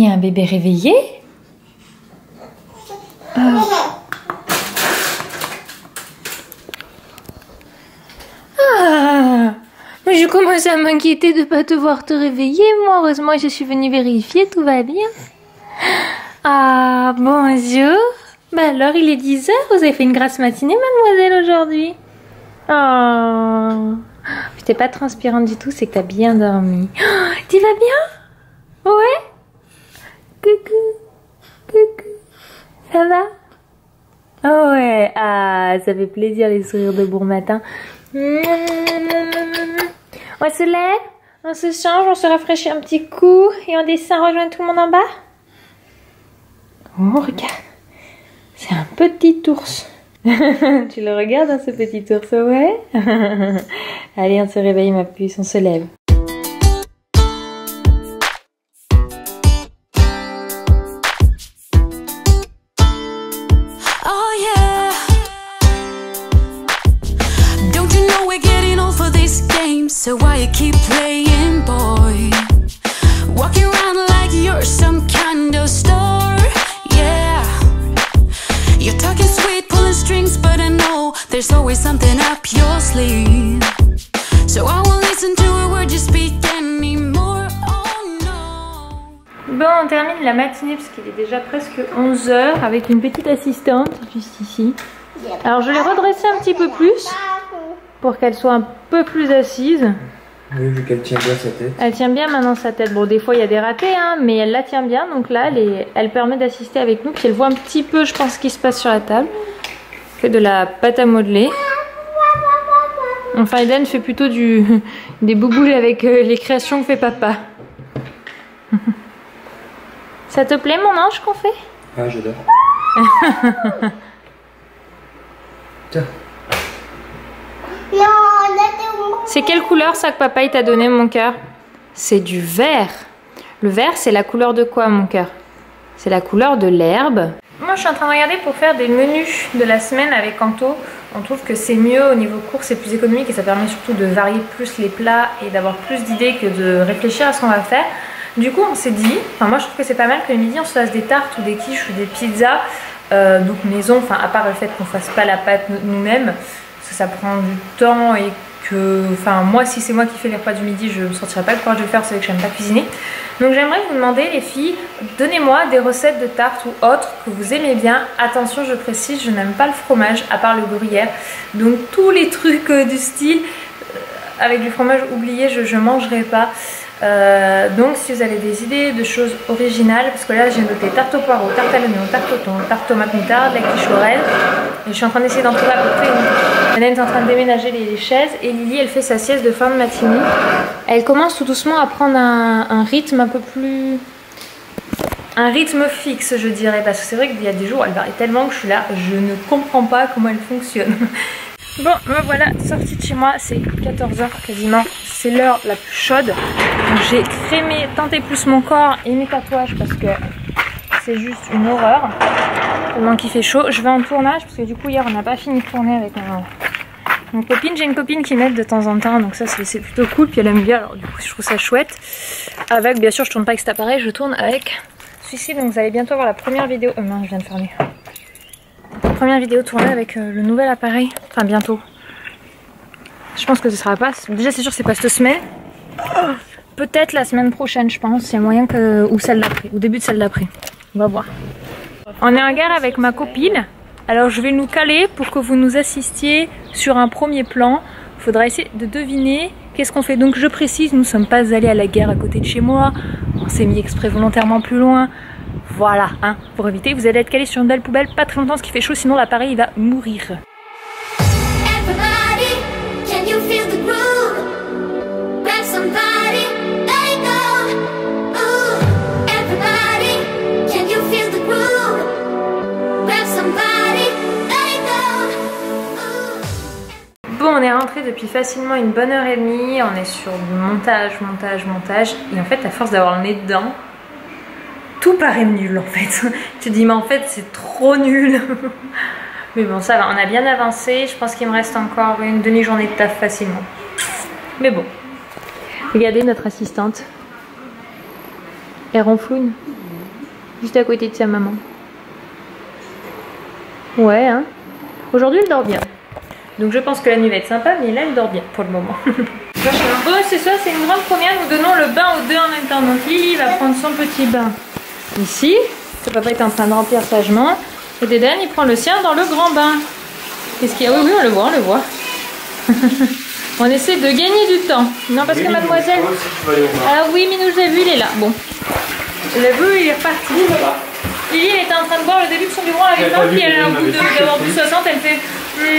y a un bébé réveillé. Oh. Ah, je commence à m'inquiéter de ne pas te voir te réveiller. Moi, heureusement, je suis venue vérifier, tout va bien. Ah, bonjour. Bah alors, il est 10 h, vous avez fait une grasse matinée, mademoiselle, aujourd'hui. Oh, t'es pas transpirante du tout, c'est que t'as bien dormi. Oh, tu vas bien? Ouais. Coucou. Coucou. Ça va? Oh ouais, ah, ça fait plaisir les sourires de bon matin. On se lève, on se change, on se rafraîchit un petit coup et on descend rejoindre tout le monde en bas. Oh, regarde, c'est un petit ours. Tu le regardes, hein, ce petit ours, ouais. Allez, on se réveille, ma puce, on se lève. So why you keep playing, boy? Walking around like you're some kind of star, yeah. You're talking sweet, pulling strings, but I know there's always something up your sleeve. So I won't listen to a word you speak anymore, oh no. Bon, on termine la matinée parce qu'il est déjà presque 11 h avec une petite assistante juste ici. Alors je l'ai redressée un petit peu plus pour qu'elle soit un peu plus assise. Oui, vu qu'elle tient bien sa tête. Elle tient bien maintenant sa tête. Bon, des fois il y a des ratés, hein, mais elle la tient bien. Donc là, elle permet d'assister avec nous. Puis elle voit un petit peu, je pense, ce qui se passe sur la table. Que de la pâte à modeler. Enfin, Eden fait plutôt des bouboules avec les créations que fait papa. Ça te plaît, mon ange, qu'on fait? Ah, j'adore. Tiens. C'est quelle couleur ça que papa il t'a donné, mon cœur? C'est du vert. Le vert, c'est la couleur de quoi, mon cœur? C'est la couleur de l'herbe. Moi, je suis en train de regarder pour faire des menus de la semaine avec Anto. On trouve que c'est mieux au niveau course, c'est plus économique et ça permet surtout de varier plus les plats et d'avoir plus d'idées que de réfléchir à ce qu'on va faire. Du coup, on s'est dit, enfin moi je trouve que c'est pas mal que le midi on se fasse des tartes ou des quiches ou des pizzas, donc maison, enfin à part le fait qu'on fasse pas la pâte nous-mêmes, parce que ça prend du temps et que, enfin moi si c'est moi qui fais les repas du midi, je me sentirais pas le courage de le faire, c'est que j'aime pas cuisiner. Donc j'aimerais vous demander, les filles, donnez-moi des recettes de tartes ou autres que vous aimez bien. Attention, je précise, je n'aime pas le fromage à part le gruyère, donc tous les trucs du style avec du fromage oublié, je mangerai pas. Donc si vous avez des idées de choses originales, parce que là j'ai noté tarte au poireau, tarte à l'oignon, tarte au thon, tarte tomate moutarde, la quiche Lorraine, et je suis en train d'essayer d'en trouver à peu près une. Hélène est en train de déménager les chaises et Lily elle fait sa sieste de fin de matinée. Elle commence tout doucement à prendre un rythme un peu plus... un rythme fixe, je dirais, parce que c'est vrai qu'il y a des jours où elle varie tellement que je suis là, je ne comprends pas comment elle fonctionne. Bon, me voilà sortie de chez moi, c'est 14 h quasiment, c'est l'heure la plus chaude. Donc j'ai crémé tant et plus mon corps et mes tatouages parce que c'est juste une horreur. Tellement qu'il fait chaud. Je vais en tournage parce que du coup hier on n'a pas fini de tourner avec mon copine. J'ai une copine qui m'aide de temps en temps, donc ça c'est plutôt cool. Puis elle aime bien, alors du coup je trouve ça chouette. Avec, bien sûr je tourne pas avec cet appareil, je tourne avec celui-ci. Donc vous allez bientôt voir la première vidéo. Mince, je viens de fermer. Première vidéo tournée avec le nouvel appareil, enfin bientôt. Je pense que ce sera pas, déjà c'est sûr c'est pas cette semaine, peut-être la semaine prochaine je pense, il y a moyen que, ou celle d'après, ou début de celle d'après, on va voir. On est en gare avec ma copine, alors je vais nous caler pour que vous nous assistiez sur un premier plan. Il faudra essayer de deviner qu'est-ce qu'on fait. Donc je précise, nous ne sommes pas allés à la gare à côté de chez moi, on s'est mis exprès volontairement plus loin. Voilà, hein, pour éviter, vous allez être calé sur une belle poubelle pas très longtemps, ce qui fait chaud, sinon l'appareil il va mourir. Bon, on est rentré depuis facilement une bonne heure et demie, on est sur du montage, et en fait à force d'avoir le nez dedans, tout paraît nul en fait. Tu te dis mais en fait c'est trop nul. Mais bon ça va, on a bien avancé. Je pense qu'il me reste encore une demi-journée de taf facilement. Mais bon. Regardez notre assistante. Elle ronflouine. Juste à côté de sa maman. Ouais, hein. Aujourd'hui, elle dort bien. Donc je pense que la nuit va être sympa, mais là, elle dort bien pour le moment. Bon, c'est ça, c'est une grande première. Nous donnons le bain aux deux en même temps. Donc Lily va prendre son petit bain ici. Que papa est en train de remplir sagement. Et Eden, il prend le sien dans le grand bain. Qu'est-ce qu'il y a? Oui, on le voit, on le voit. On essaie de gagner du temps. Non, parce que mademoiselle... Ah oui, Minou, j'ai vu, il est là. Bon. Le vu, il est reparti. Lily, elle était en train de boire le début de son biberon avec moi. Puis elle, au bout d'avoir bu 60, elle fait...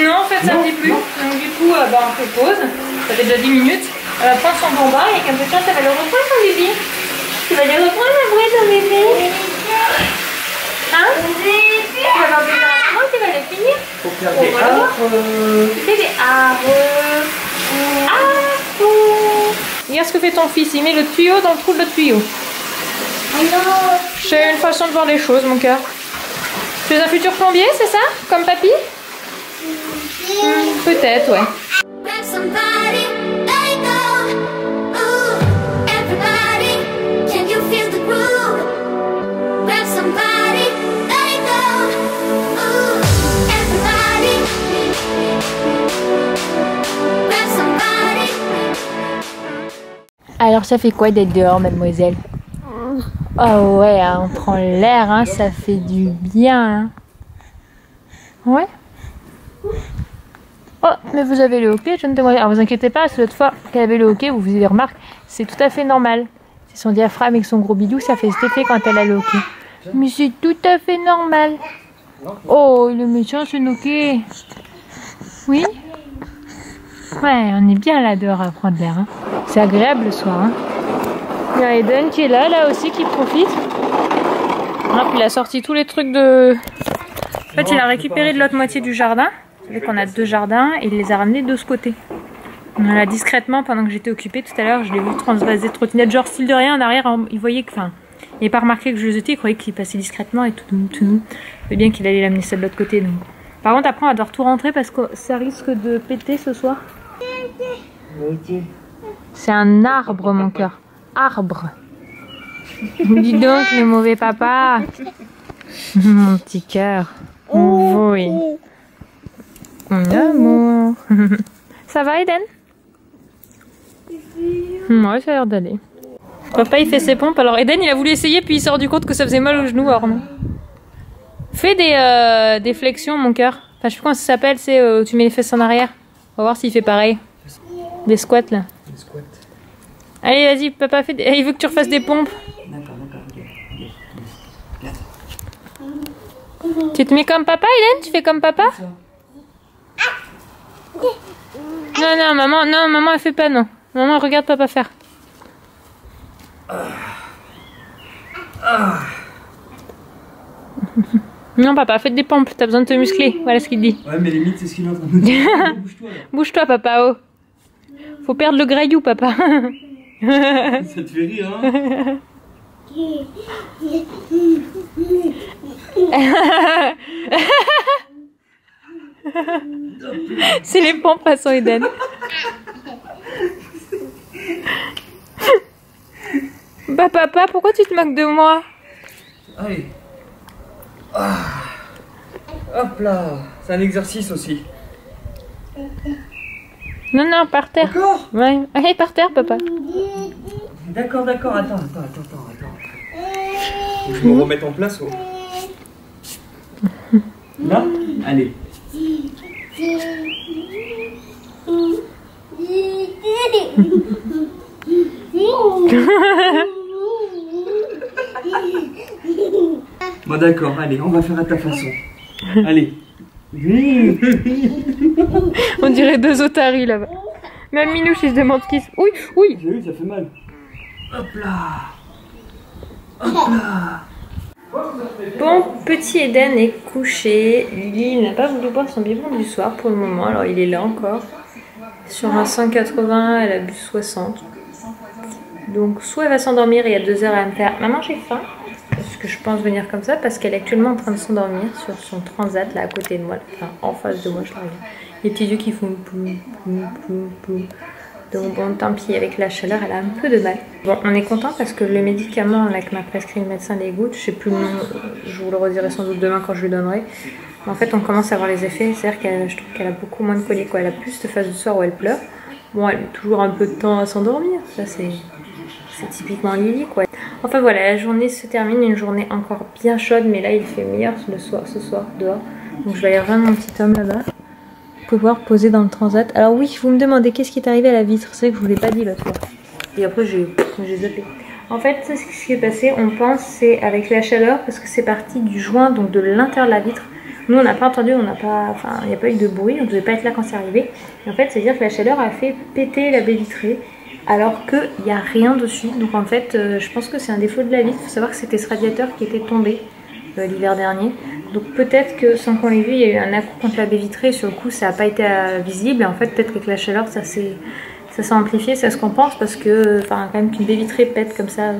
Non, en fait, ça ne dit plus. Donc du coup, on fait pause. Ça fait déjà 10 minutes. Elle va prendre son bon bain et comme ça, elle va le reprendre son bébé. Tu vas le reprendre après ton bébé. Hein? Tu vas avoir besoin d'un moment, tu vas le finir. Faut faire des arbres. Tu fais des arbres. Regarde ce que fait ton fils. Il met le tuyau dans le trou de le tuyau. C'est une façon de voir les choses, mon cœur. Tu es un futur plombier, c'est ça? Comme papy? Peut-être, ouais. Grab somebody, let it go. Ooh, everybody, can you feel the groove? Grab somebody, let it go. Ooh, everybody, grab somebody. Alors, ça fait quoi d'être dehors, mademoiselle? Oh ouais, hein, on prend l'air, hein, ça fait du bien. Hein. Ouais. Oh, mais vous avez le hockey, jeune demoiselle. Alors, vous inquiétez pas, c'est l'autre fois qu'elle avait le hockey, vous avez remarqué, c'est tout à fait normal. C'est son diaphragme et son gros bidou, ça fait cet effet quand elle a le hockey. Mais c'est tout à fait normal. Oh, le méchant, ce hockey. Oui? Ouais, on est bien là dehors à prendre l'air. Hein. C'est agréable le soir. Hein. Il y a Eden qui est là aussi, qui profite. Hop, il a sorti tous les trucs de... En fait, il a récupéré de l'autre moitié du jardin. Vous savez qu'on a 2 jardins et il les a ramenés de ce côté. On a discrètement, pendant que j'étais occupée tout à l'heure, je l'ai vu transvaser trottinette, genre style de rien en arrière. Il voyait que, enfin, il n'avait pas remarqué que je le jetais, il croyait qu'il passait discrètement et tout. C'est bien qu'il allait l'amener ça de l'autre côté. Donc. Par contre, après, on va devoir tout rentrer parce que ça risque de péter ce soir. C'est un arbre, mon cœur. Arbre. Dis donc, le mauvais papa. Mon petit cœur. Oui. Mon amour. Ça va, Eden? Ouais, ça a l'air d'aller. Papa, il fait ses pompes. Alors, Eden, il a voulu essayer, puis il s'est rendu compte que ça faisait mal aux genoux. Alors, non. Fais des flexions, mon cœur. Enfin, je sais plus comment ça s'appelle. C'est tu mets les fesses en arrière. On va voir s'il fait pareil. Des squats, là. Des squats. Allez, vas-y, papa, il veut que tu refasses des pompes. D'accord. Tu te mets comme papa, Hélène? Tu fais comme papa? Non, maman, elle fait pas, non. Maman, regarde papa faire. Non, papa, fais des pompes, t'as besoin de te muscler. Voilà ce qu'il dit. Ouais, mais limite, c'est ce qu'il est en train de me dire. Bouge-toi, là. Bouge-toi, papa, oh. Faut perdre le graillou, papa. Ça te fait rire, hein? C'est les pompes façon Eden. Bah papa, pourquoi tu te moques de moi? Allez. Ah. Hop là. C'est un exercice aussi. Non, par terre. Encore? Ouais. Allez, par terre, papa. D'accord. Attends. Faut que je me remette en place. Oh. Là? Allez. Bon d'accord, allez, on va faire à ta façon. Allez. On dirait 2 otaries là-bas. Même Minouche, il se demande qui se... Oui. J'ai vu, ça fait mal. Hop là. Bon, petit Eden est couché. Lily n'a pas voulu boire son biberon du soir pour le moment. Alors il est là encore. Sur un 180, elle a bu 60. Donc soit elle va s'endormir et il y a 2 heures à me faire maman j'ai faim. Parce que je pense venir comme ça parce qu'elle est actuellement en train de s'endormir sur son transat là à côté de moi. Enfin en face de moi, je la regarde. Les petits yeux qui font plou. Donc bon, tant pis, avec la chaleur, elle a un peu de mal. Bon, on est content parce que le médicament là, que m'a prescrit le médecin, les gouttes, je sais plus le nom, je vous le redirai sans doute demain quand je lui donnerai. Mais en fait, on commence à voir les effets, c'est-à-dire que je trouve qu'elle a beaucoup moins de coliques, quoi. Elle a plus cette phase du soir où elle pleure. Bon, elle a toujours un peu de temps à s'endormir, ça c'est typiquement Lily, quoi. Enfin voilà, la journée se termine, une journée encore bien chaude, mais là il fait meilleur ce soir dehors. Donc je vais aller rejoindre mon petit homme là-bas. Pouvoir poser dans le transat. Alors oui, vous me demandez qu'est-ce qui est arrivé à la vitre. C'est vrai que je vous l'ai pas dit l'autre fois. Et après j'ai zappé. En fait, ce qui est passé, on pense, c'est avec la chaleur, parce que c'est parti du joint, donc de l'intérieur de la vitre. Nous, on n'a pas entendu, enfin, il n'y a pas eu de bruit, on ne devait pas être là quand c'est arrivé. Et en fait, c'est-à-dire que la chaleur a fait péter la baie vitrée, alors qu'il n'y a rien dessus. Donc en fait, je pense que c'est un défaut de la vitre. Il faut savoir que c'était ce radiateur qui était tombé l'hiver dernier. Donc peut-être que sans qu'on l'ait vu, il y a eu un à-coup contre la baie vitrée. Sur le coup, ça n'a pas été visible. Et en fait, peut-être qu'avec la chaleur, ça s'est amplifié. C'est ce qu'on pense, parce que, enfin, quand même qu'une baie vitrée pète comme ça,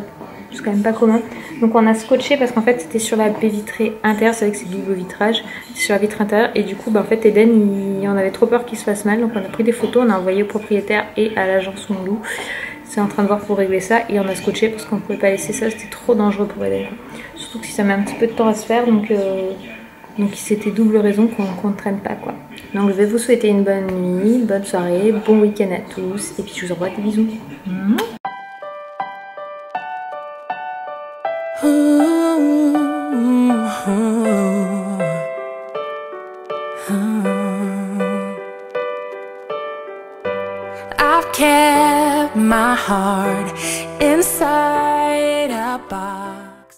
c'est quand même pas commun. Donc on a scotché parce qu'en fait c'était sur la baie vitrée intérieure, c'est vrai que c'est du beau vitrage, c'est sur la vitre intérieure, et du coup bah, en fait Eden il en avait trop peur qu'il se fasse mal, donc on a pris des photos, on a envoyé au propriétaire et à l'agence Onlou. C'est en train de voir pour régler ça, et on a scotché parce qu'on pouvait pas laisser ça, c'était trop dangereux pour Eden. Surtout que ça met un petit peu de temps à se faire, donc c'était double raison qu'on ne traîne pas, quoi. Donc je vais vous souhaiter une bonne nuit, une bonne soirée, bon week-end à tous, et puis je vous envoie des bisous. I've kept my heart inside a box.